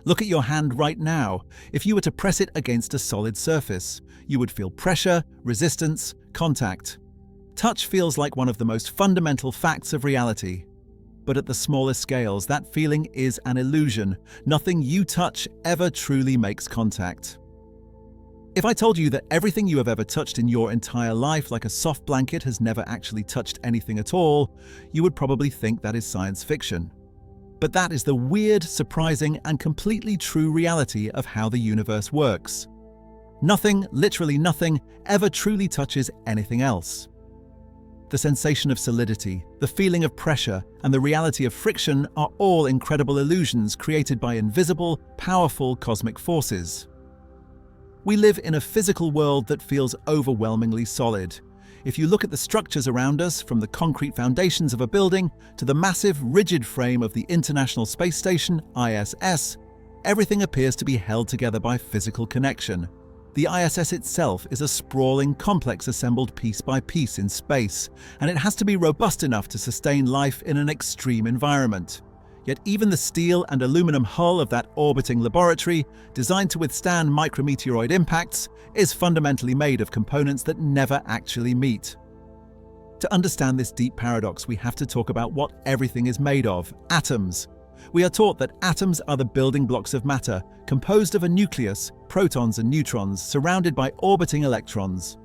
Look at your hand right now. If you were to press it against a solid surface, you would feel pressure, resistance, contact. Touch feels like one of the most fundamental facts of reality. But at the smallest scales, that feeling is an illusion. Nothing you touch ever truly makes contact. If I told you that everything you have ever touched in your entire life, like a soft blanket, has never actually touched anything at all, you would probably think that is science fiction. But that is the weird, surprising, and completely true reality of how the universe works. Nothing, literally nothing, ever truly touches anything else. The sensation of solidity, the feeling of pressure, and the reality of friction are all incredible illusions created by invisible, powerful cosmic forces. We live in a physical world that feels overwhelmingly solid. If you look at the structures around us, from the concrete foundations of a building to the massive, rigid frame of the International Space Station, ISS, everything appears to be held together by physical connection. The ISS itself is a sprawling complex assembled piece by piece in space, and it has to be robust enough to sustain life in an extreme environment. Yet even the steel and aluminum hull of that orbiting laboratory, designed to withstand micrometeoroid impacts, is fundamentally made of components that never actually meet. To understand this deep paradox, we have to talk about what everything is made of: atoms. We are taught that atoms are the building blocks of matter, composed of a nucleus, protons and neutrons, surrounded by orbiting electrons.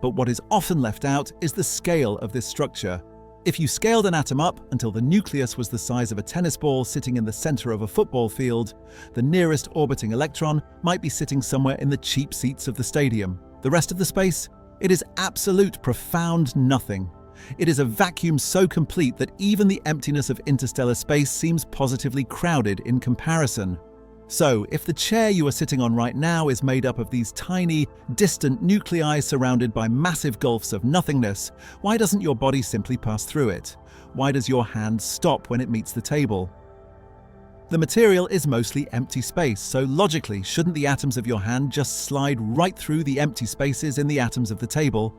But what is often left out is the scale of this structure. If you scaled an atom up until the nucleus was the size of a tennis ball sitting in the center of a football field, the nearest orbiting electron might be sitting somewhere in the cheap seats of the stadium. The rest of the space? It is absolute, profound nothing. It is a vacuum so complete that even the emptiness of interstellar space seems positively crowded in comparison. So, if the chair you are sitting on right now is made up of these tiny, distant nuclei surrounded by massive gulfs of nothingness, why doesn't your body simply pass through it? Why does your hand stop when it meets the table? The material is mostly empty space, so logically, shouldn't the atoms of your hand just slide right through the empty spaces in the atoms of the table?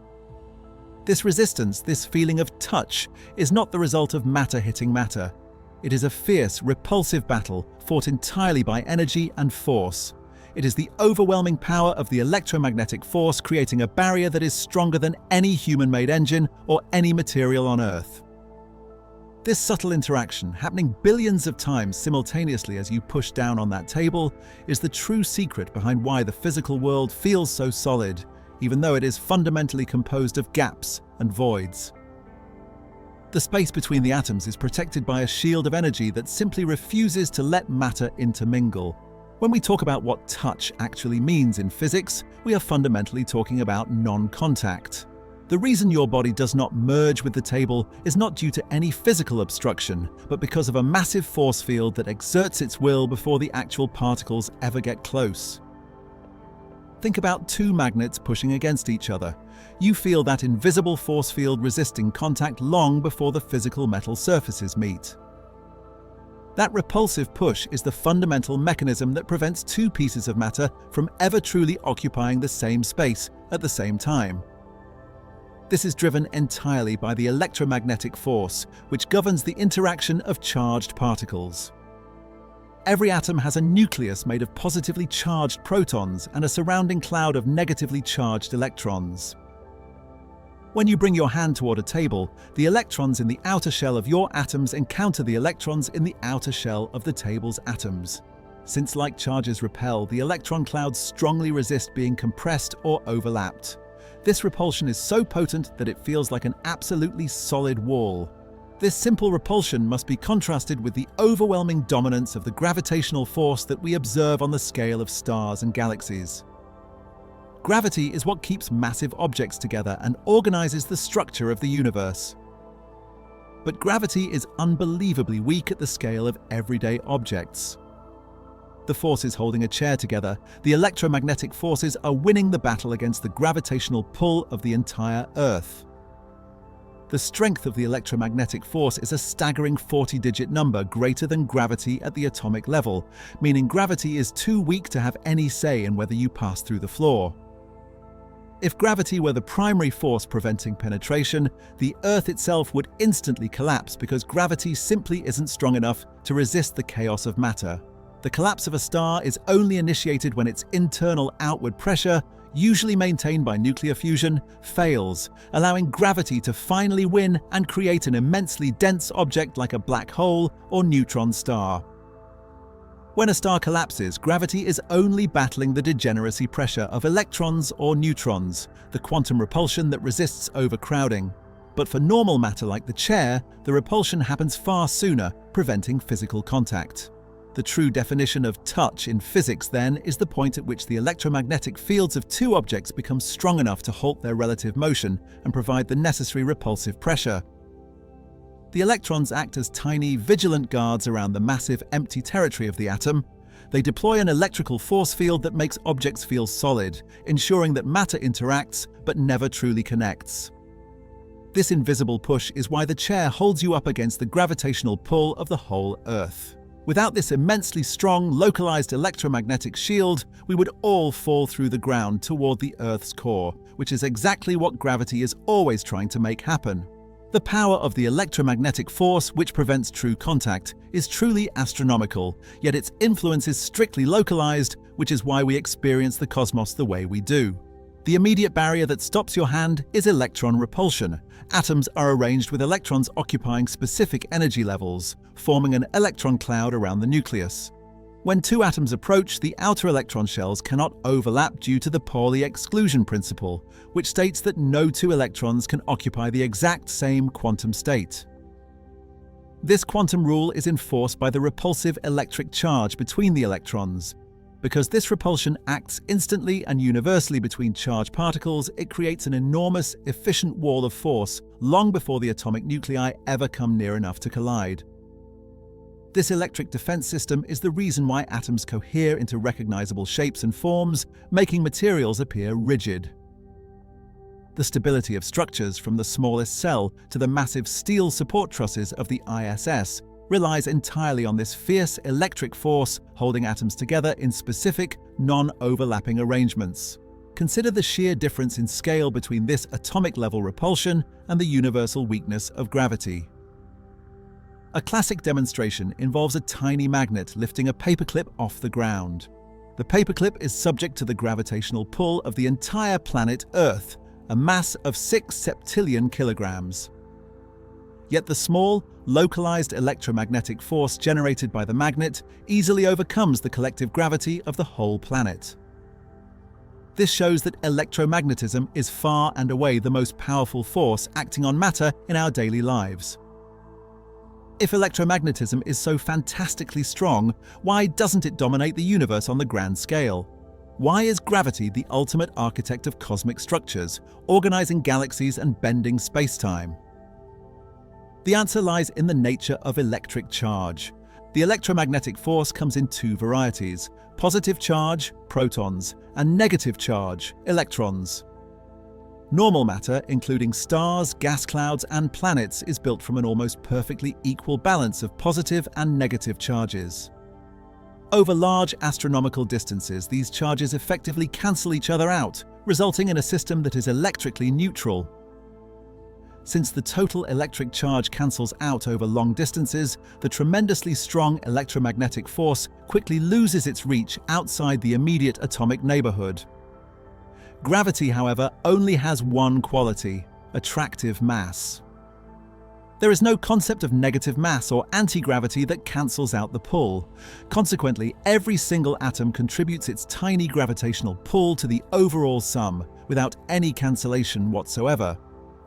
This resistance, this feeling of touch, is not the result of matter hitting matter. It is a fierce, repulsive battle fought entirely by energy and force. It is the overwhelming power of the electromagnetic force creating a barrier that is stronger than any human-made engine or any material on Earth. This subtle interaction, happening billions of times simultaneously as you push down on that table, is the true secret behind why the physical world feels so solid, even though it is fundamentally composed of gaps and voids. The space between the atoms is protected by a shield of energy that simply refuses to let matter intermingle. When we talk about what touch actually means in physics, we are fundamentally talking about non-contact. The reason your body does not merge with the table is not due to any physical obstruction, but because of a massive force field that exerts its will before the actual particles ever get close. Think about two magnets pushing against each other. You feel that invisible force field resisting contact long before the physical metal surfaces meet. That repulsive push is the fundamental mechanism that prevents two pieces of matter from ever truly occupying the same space at the same time. This is driven entirely by the electromagnetic force, which governs the interaction of charged particles. Every atom has a nucleus made of positively charged protons and a surrounding cloud of negatively charged electrons. When you bring your hand toward a table, the electrons in the outer shell of your atoms encounter the electrons in the outer shell of the table's atoms. Since like charges repel, the electron clouds strongly resist being compressed or overlapped. This repulsion is so potent that it feels like an absolutely solid wall. This simple repulsion must be contrasted with the overwhelming dominance of the gravitational force that we observe on the scale of stars and galaxies. Gravity is what keeps massive objects together and organizes the structure of the universe. But gravity is unbelievably weak at the scale of everyday objects. The forces holding a chair together, the electromagnetic forces, are winning the battle against the gravitational pull of the entire Earth. The strength of the electromagnetic force is a staggering 40-digit number greater than gravity at the atomic level, meaning gravity is too weak to have any say in whether you pass through the floor. If gravity were the primary force preventing penetration, the Earth itself would instantly collapse because gravity simply isn't strong enough to resist the chaos of matter. The collapse of a star is only initiated when its internal outward pressure, usually maintained by nuclear fusion, fails, allowing gravity to finally win and create an immensely dense object like a black hole or neutron star. When a star collapses, gravity is only battling the degeneracy pressure of electrons or neutrons, the quantum repulsion that resists overcrowding. But for normal matter like the chair, the repulsion happens far sooner, preventing physical contact. The true definition of touch in physics, then, is the point at which the electromagnetic fields of two objects become strong enough to halt their relative motion and provide the necessary repulsive pressure. The electrons act as tiny, vigilant guards around the massive, empty territory of the atom. They deploy an electrical force field that makes objects feel solid, ensuring that matter interacts but never truly connects. This invisible push is why the chair holds you up against the gravitational pull of the whole Earth. Without this immensely strong, localized electromagnetic shield, we would all fall through the ground toward the Earth's core, which is exactly what gravity is always trying to make happen. The power of the electromagnetic force, which prevents true contact, is truly astronomical, yet its influence is strictly localized, which is why we experience the cosmos the way we do. The immediate barrier that stops your hand is electron repulsion. Atoms are arranged with electrons occupying specific energy levels, forming an electron cloud around the nucleus. When two atoms approach, the outer electron shells cannot overlap due to the Pauli exclusion principle, which states that no two electrons can occupy the exact same quantum state. This quantum rule is enforced by the repulsive electric charge between the electrons. Because this repulsion acts instantly and universally between charged particles, it creates an enormous, efficient wall of force long before the atomic nuclei ever come near enough to collide. This electric defense system is the reason why atoms cohere into recognizable shapes and forms, making materials appear rigid. The stability of structures, from the smallest cell to the massive steel support trusses of the ISS, relies entirely on this fierce electric force holding atoms together in specific, non-overlapping arrangements. Consider the sheer difference in scale between this atomic-level repulsion and the universal weakness of gravity. A classic demonstration involves a tiny magnet lifting a paperclip off the ground. The paperclip is subject to the gravitational pull of the entire planet Earth, a mass of 6 septillion kilograms. Yet the small, localized electromagnetic force generated by the magnet easily overcomes the collective gravity of the whole planet. This shows that electromagnetism is far and away the most powerful force acting on matter in our daily lives. If electromagnetism is so fantastically strong, why doesn't it dominate the universe on the grand scale? Why is gravity the ultimate architect of cosmic structures, organizing galaxies and bending space-time? The answer lies in the nature of electric charge. The electromagnetic force comes in two varieties: positive charge, protons, and negative charge, electrons. Normal matter, including stars, gas clouds, and planets, is built from an almost perfectly equal balance of positive and negative charges. Over large astronomical distances, these charges effectively cancel each other out, resulting in a system that is electrically neutral. Since the total electric charge cancels out over long distances, the tremendously strong electromagnetic force quickly loses its reach outside the immediate atomic neighborhood. Gravity, however, only has one quality: attractive mass. There is no concept of negative mass or anti-gravity that cancels out the pull. Consequently, every single atom contributes its tiny gravitational pull to the overall sum, without any cancellation whatsoever.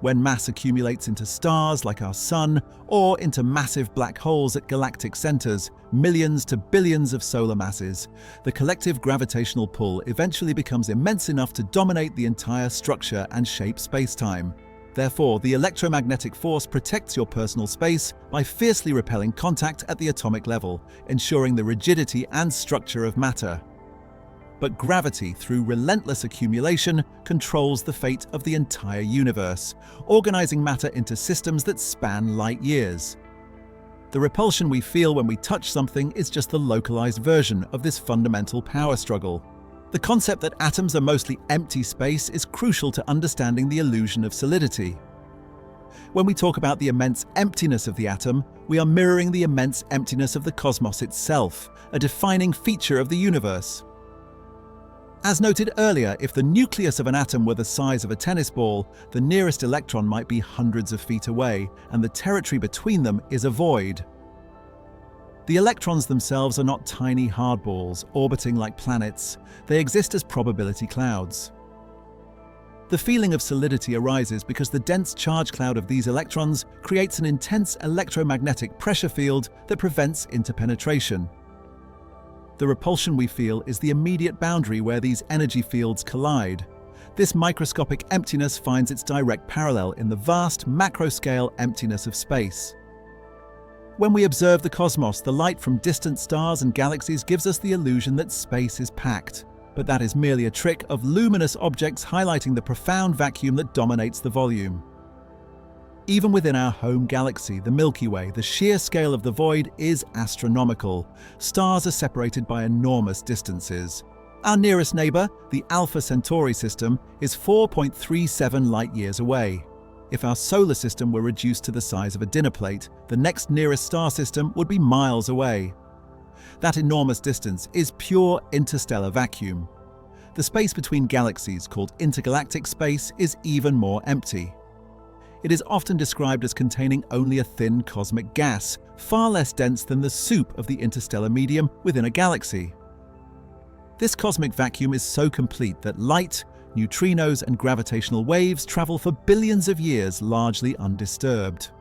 When mass accumulates into stars like our Sun, or into massive black holes at galactic centers, millions to billions of solar masses, the collective gravitational pull eventually becomes immense enough to dominate the entire structure and shape space-time. Therefore, the electromagnetic force protects your personal space by fiercely repelling contact at the atomic level, ensuring the rigidity and structure of matter. But gravity, through relentless accumulation, controls the fate of the entire universe, organizing matter into systems that span light years. The repulsion we feel when we touch something is just the localized version of this fundamental power struggle. The concept that atoms are mostly empty space is crucial to understanding the illusion of solidity. When we talk about the immense emptiness of the atom, we are mirroring the immense emptiness of the cosmos itself, a defining feature of the universe. As noted earlier, if the nucleus of an atom were the size of a tennis ball, the nearest electron might be hundreds of feet away, and the territory between them is a void. The electrons themselves are not tiny hardballs orbiting like planets. They exist as probability clouds. The feeling of solidity arises because the dense charge cloud of these electrons creates an intense electromagnetic pressure field that prevents interpenetration. The repulsion we feel is the immediate boundary where these energy fields collide. This microscopic emptiness finds its direct parallel in the vast macro-scale emptiness of space. When we observe the cosmos, the light from distant stars and galaxies gives us the illusion that space is packed. But that is merely a trick of luminous objects highlighting the profound vacuum that dominates the volume. Even within our home galaxy, the Milky Way, the sheer scale of the void is astronomical. Stars are separated by enormous distances. Our nearest neighbour, the Alpha Centauri system, is 4.37 light-years away. If our solar system were reduced to the size of a dinner plate, the next nearest star system would be miles away. That enormous distance is pure interstellar vacuum. The space between galaxies, called intergalactic space, is even more empty. It is often described as containing only a thin cosmic gas, far less dense than the soup of the interstellar medium within a galaxy. This cosmic vacuum is so complete that light, neutrinos, and gravitational waves travel for billions of years largely undisturbed.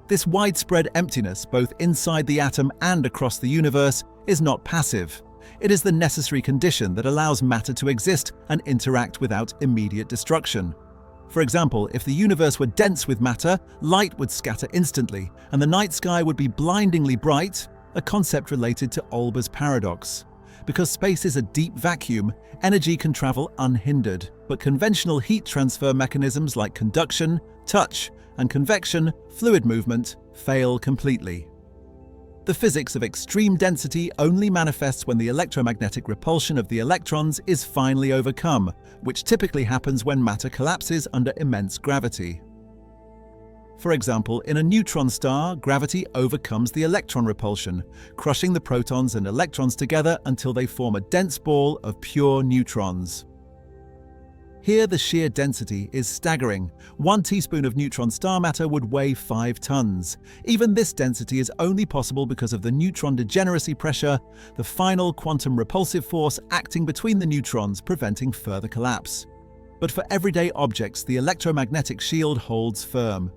This widespread emptiness, both inside the atom and across the universe, is not passive. It is the necessary condition that allows matter to exist and interact without immediate destruction. For example, if the universe were dense with matter, light would scatter instantly, and the night sky would be blindingly bright, a concept related to Olber's paradox. Because space is a deep vacuum, energy can travel unhindered, but conventional heat transfer mechanisms like conduction, touch, and convection, fluid movement, fail completely. The physics of extreme density only manifests when the electromagnetic repulsion of the electrons is finally overcome, which typically happens when matter collapses under immense gravity. For example, in a neutron star, gravity overcomes the electron repulsion, crushing the protons and electrons together until they form a dense ball of pure neutrons. Here, the sheer density is staggering. 1 teaspoon of neutron star matter would weigh 5 tons. Even this density is only possible because of the neutron degeneracy pressure, the final quantum repulsive force acting between the neutrons, preventing further collapse. But for everyday objects, the electromagnetic shield holds firm.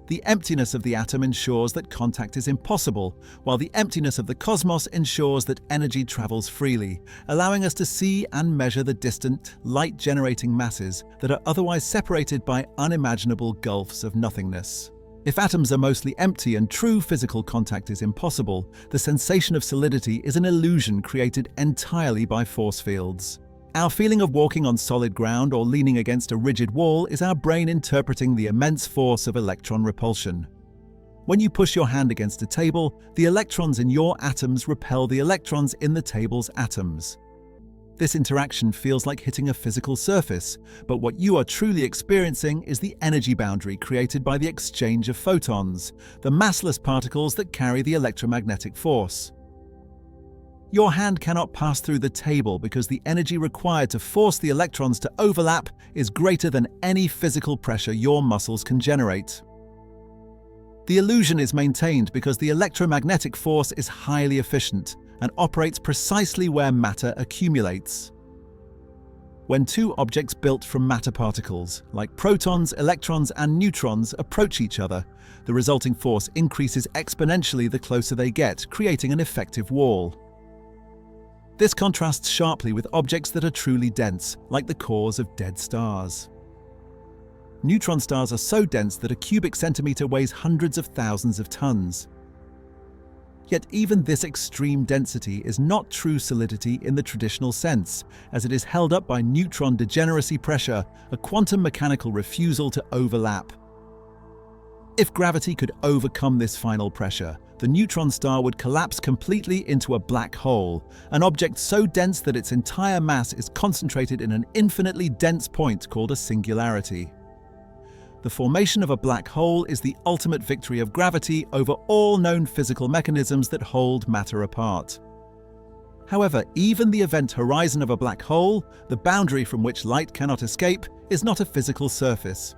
The emptiness of the atom ensures that contact is impossible, while the emptiness of the cosmos ensures that energy travels freely, allowing us to see and measure the distant, light-generating masses that are otherwise separated by unimaginable gulfs of nothingness. If atoms are mostly empty and true physical contact is impossible, the sensation of solidity is an illusion created entirely by force fields. Our feeling of walking on solid ground or leaning against a rigid wall is our brain interpreting the immense force of electron repulsion. When you push your hand against a table, the electrons in your atoms repel the electrons in the table's atoms. This interaction feels like hitting a physical surface, but what you are truly experiencing is the energy boundary created by the exchange of photons, the massless particles that carry the electromagnetic force. Your hand cannot pass through the table because the energy required to force the electrons to overlap is greater than any physical pressure your muscles can generate. The illusion is maintained because the electromagnetic force is highly efficient and operates precisely where matter accumulates. When two objects built from matter particles, like protons, electrons, and neutrons, approach each other, the resulting force increases exponentially the closer they get, creating an effective wall. This contrasts sharply with objects that are truly dense, like the cores of dead stars. Neutron stars are so dense that a cubic centimeter weighs hundreds of thousands of tons. Yet even this extreme density is not true solidity in the traditional sense, as it is held up by neutron degeneracy pressure, a quantum mechanical refusal to overlap. If gravity could overcome this final pressure, the neutron star would collapse completely into a black hole, an object so dense that its entire mass is concentrated in an infinitely dense point called a singularity. The formation of a black hole is the ultimate victory of gravity over all known physical mechanisms that hold matter apart. However, even the event horizon of a black hole, the boundary from which light cannot escape, is not a physical surface.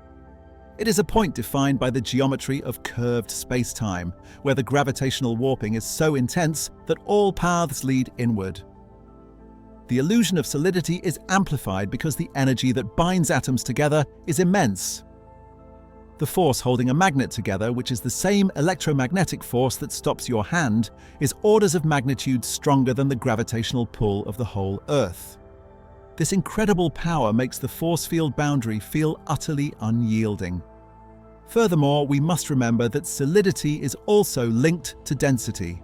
It is a point defined by the geometry of curved space-time, where the gravitational warping is so intense that all paths lead inward. The illusion of solidity is amplified because the energy that binds atoms together is immense. The force holding a magnet together, which is the same electromagnetic force that stops your hand, is orders of magnitude stronger than the gravitational pull of the whole Earth. This incredible power makes the force field boundary feel utterly unyielding. Furthermore, we must remember that solidity is also linked to density.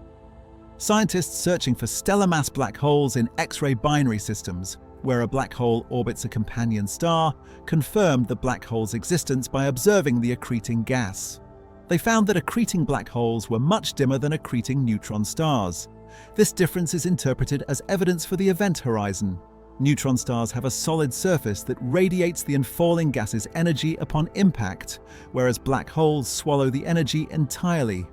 Scientists searching for stellar mass black holes in X-ray binary systems, where a black hole orbits a companion star, confirmed the black hole's existence by observing the accreting gas. They found that accreting black holes were much dimmer than accreting neutron stars. This difference is interpreted as evidence for the event horizon. Neutron stars have a solid surface that radiates the infalling gas's energy upon impact, whereas black holes swallow the energy entirely.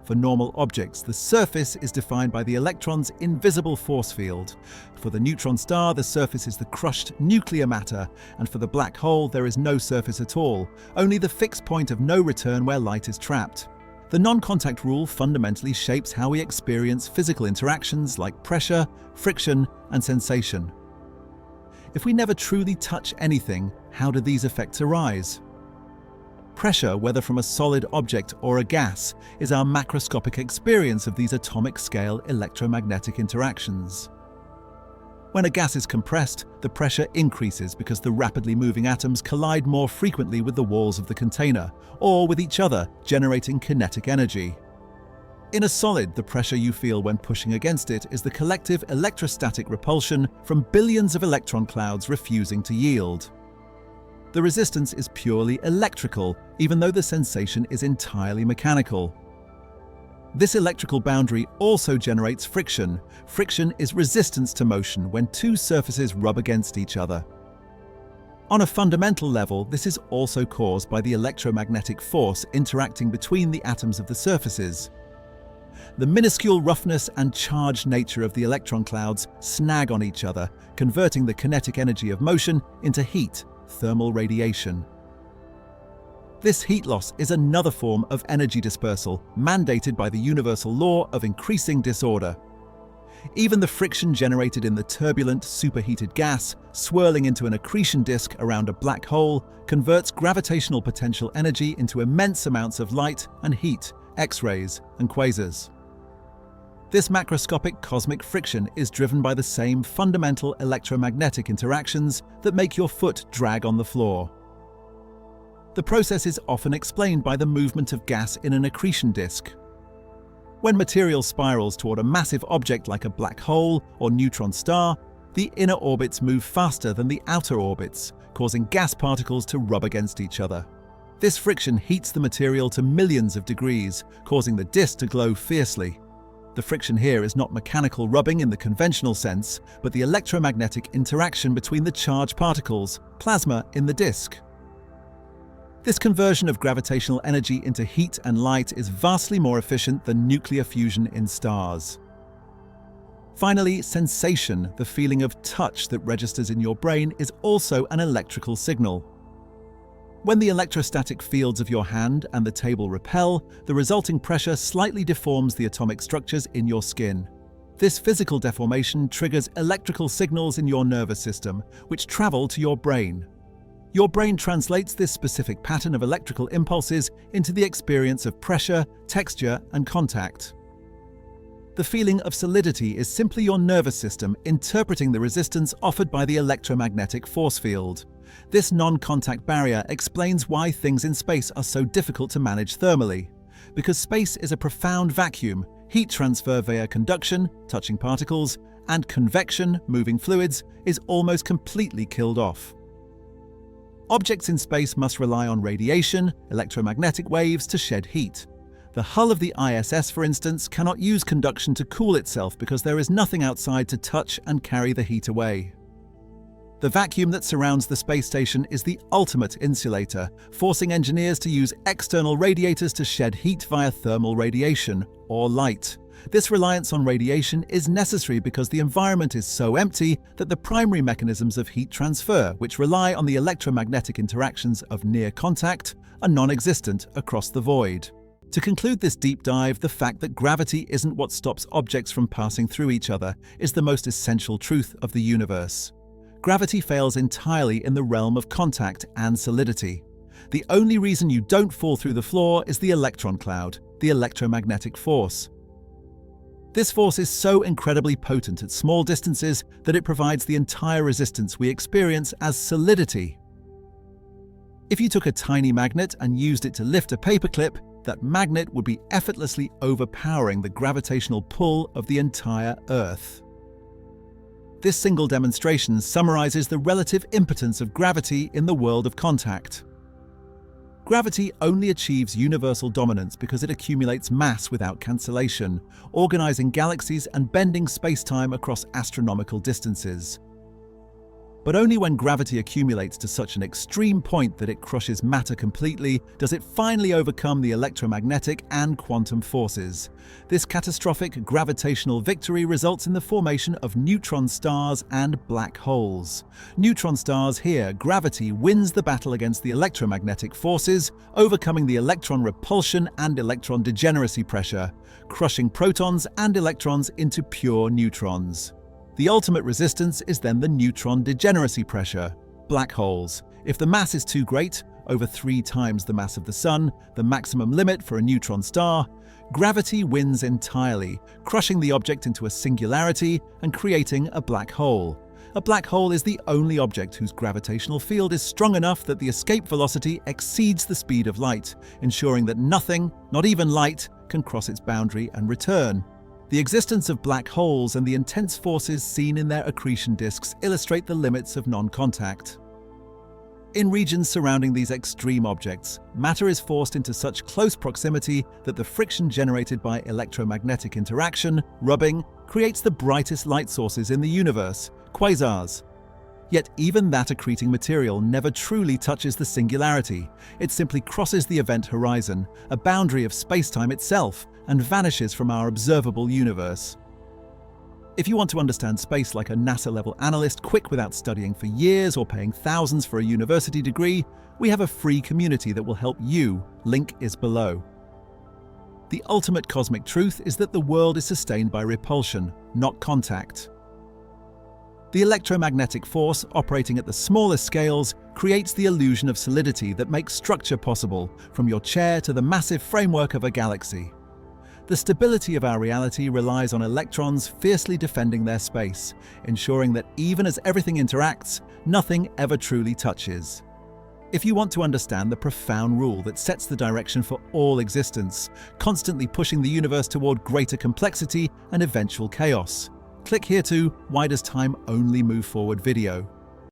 For normal objects, the surface is defined by the electron's invisible force field. For the neutron star, the surface is the crushed nuclear matter, and for the black hole, there is no surface at all, only the fixed point of no return where light is trapped. The non-contact rule fundamentally shapes how we experience physical interactions like pressure, friction, and sensation. If we never truly touch anything, how do these effects arise? Pressure, whether from a solid object or a gas, is our macroscopic experience of these atomic-scale electromagnetic interactions. When a gas is compressed, the pressure increases because the rapidly moving atoms collide more frequently with the walls of the container, or with each other, generating kinetic energy. In a solid, the pressure you feel when pushing against it is the collective electrostatic repulsion from billions of electron clouds refusing to yield. The resistance is purely electrical, even though the sensation is entirely mechanical. This electrical boundary also generates friction. Friction is resistance to motion when two surfaces rub against each other. On a fundamental level, this is also caused by the electromagnetic force interacting between the atoms of the surfaces. The minuscule roughness and charged nature of the electron clouds snag on each other, converting the kinetic energy of motion into heat, thermal radiation. This heat loss is another form of energy dispersal mandated by the universal law of increasing disorder. Even the friction generated in the turbulent, superheated gas swirling into an accretion disk around a black hole converts gravitational potential energy into immense amounts of light and heat, X-rays, and quasars. This macroscopic cosmic friction is driven by the same fundamental electromagnetic interactions that make your foot drag on the floor. The process is often explained by the movement of gas in an accretion disk. When material spirals toward a massive object like a black hole or neutron star, the inner orbits move faster than the outer orbits, causing gas particles to rub against each other. This friction heats the material to millions of degrees, causing the disk to glow fiercely. The friction here is not mechanical rubbing in the conventional sense, but the electromagnetic interaction between the charged particles, plasma, in the disk. This conversion of gravitational energy into heat and light is vastly more efficient than nuclear fusion in stars. Finally, sensation, the feeling of touch that registers in your brain, is also an electrical signal. When the electrostatic fields of your hand and the table repel, the resulting pressure slightly deforms the atomic structures in your skin. This physical deformation triggers electrical signals in your nervous system, which travel to your brain. Your brain translates this specific pattern of electrical impulses into the experience of pressure, texture, and contact. The feeling of solidity is simply your nervous system interpreting the resistance offered by the electromagnetic force field. This non-contact barrier explains why things in space are so difficult to manage thermally. Because space is a profound vacuum, heat transfer via conduction, touching particles, and convection, moving fluids, is almost completely killed off. Objects in space must rely on radiation, electromagnetic waves to shed heat. The hull of the ISS, for instance, cannot use conduction to cool itself because there is nothing outside to touch and carry the heat away. The vacuum that surrounds the space station is the ultimate insulator, forcing engineers to use external radiators to shed heat via thermal radiation, or light. This reliance on radiation is necessary because the environment is so empty that the primary mechanisms of heat transfer, which rely on the electromagnetic interactions of near contact, are non-existent across the void. To conclude this deep dive, the fact that gravity isn't what stops objects from passing through each other is the most essential truth of the universe. Gravity fails entirely in the realm of contact and solidity. The only reason you don't fall through the floor is the electron cloud, the electromagnetic force. This force is so incredibly potent at small distances that it provides the entire resistance we experience as solidity. If you took a tiny magnet and used it to lift a paperclip, that magnet would be effortlessly overpowering the gravitational pull of the entire Earth. This single demonstration summarizes the relative impotence of gravity in the world of contact. Gravity only achieves universal dominance because it accumulates mass without cancellation, organizing galaxies and bending space-time across astronomical distances. But only when gravity accumulates to such an extreme point that it crushes matter completely does it finally overcome the electromagnetic and quantum forces. This catastrophic gravitational victory results in the formation of neutron stars and black holes. Neutron stars here, gravity wins the battle against the electromagnetic forces, overcoming the electron repulsion and electron degeneracy pressure, crushing protons and electrons into pure neutrons. The ultimate resistance is then the neutron degeneracy pressure, black holes. If the mass is too great, over 3 times the mass of the Sun, the maximum limit for a neutron star, gravity wins entirely, crushing the object into a singularity and creating a black hole. A black hole is the only object whose gravitational field is strong enough that the escape velocity exceeds the speed of light, ensuring that nothing, not even light, can cross its boundary and return. The existence of black holes and the intense forces seen in their accretion disks illustrate the limits of non-contact. In regions surrounding these extreme objects, matter is forced into such close proximity that the friction generated by electromagnetic interaction, rubbing, creates the brightest light sources in the universe, quasars. Yet even that accreting material never truly touches the singularity. It simply crosses the event horizon, a boundary of space-time itself, and vanishes from our observable universe. If you want to understand space like a NASA-level analyst quick without studying for years or paying thousands for a university degree, we have a free community that will help you. Link is below. The ultimate cosmic truth is that the world is sustained by repulsion, not contact. The electromagnetic force, operating at the smallest scales, creates the illusion of solidity that makes structure possible, from your chair to the massive framework of a galaxy. The stability of our reality relies on electrons fiercely defending their space, ensuring that even as everything interacts, nothing ever truly touches. If you want to understand the profound rule that sets the direction for all existence, constantly pushing the universe toward greater complexity and eventual chaos, click here to Why Does Time Only Move Forward video.